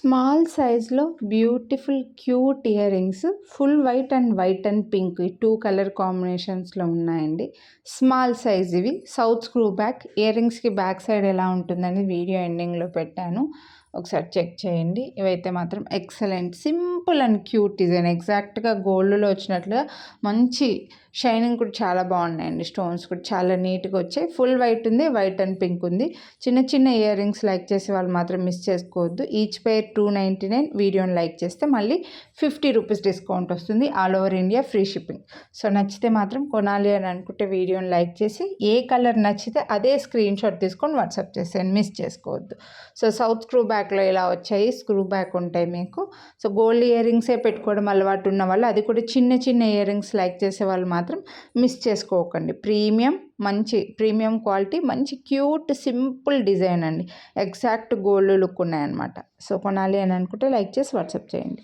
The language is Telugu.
స్మాల్ సైజ్లో beautiful cute ear rings full white and pink ఈ 2 కలర్ కాంబినేషన్స్లో ఉన్నాయండి. స్మాల్ సైజ్ ఇవి. South screw back. ఇయర్ రింగ్స్కి బ్యాక్ సైడ్ ఎలా ఉంటుందని వీడియో ఎండింగ్లో పెట్టాను, ఒకసారి చెక్ చేయండి. ఇవైతే మాత్రం excellent, simple and cute design. ఎగ్జాక్ట్గా గోల్డ్లో వచ్చినట్లుగా మంచి షైనింగ్ కూడా చాలా బాగున్నాయండి. స్టోన్స్ కూడా చాలా నీట్గా వచ్చాయి. ఫుల్ వైట్ ఉంది, వైట్ అండ్ పింక్ ఉంది. చిన్న చిన్న ఇయర్ రింగ్స్ లైక్ చేసే వాళ్ళు మాత్రం మిస్ చేసుకోవద్దు. ఈచ్ పేర్ 299. వీడియోని లైక్ చేస్తే మళ్ళీ 50 రూపీస్ డిస్కౌంట్ వస్తుంది. All over India free shipping. So నచ్చితే మాత్రం కొనాలి అని అనుకుంటే వీడియోని లైక్ చేసి ఏ కలర్ నచ్చితే అదే స్క్రీన్ షాట్ తీసుకొని వాట్సాప్ చేసేయండి, మిస్ చేసుకోవద్దు. సో సౌత్ స్క్రూ బ్యాక్లో ఇలా వచ్చాయి, స్క్రూ బ్యాక్ ఉంటాయి మీకు. సో గోల్డ్ ఇయర్ రింగ్సే పెట్టుకోవడం అలవాటు ఉన్న వాళ్ళు, అది కూడా చిన్న చిన్న ఇయర్ రింగ్స్ లైక్ చేసే వాళ్ళు మాత్రం మిస్ చేసుకోకండి. మంచి ప్రీమియం క్వాలిటీ, మంచి క్యూట్ సింపుల్ డిజైన్ అండి. ఎగ్జాక్ట్ గోల్డ్ లుక్ ఉన్నాయన్నమాట. సో కొనాలి అని అనుకుంటే లైక్ చేసి వాట్సాప్ చేయండి.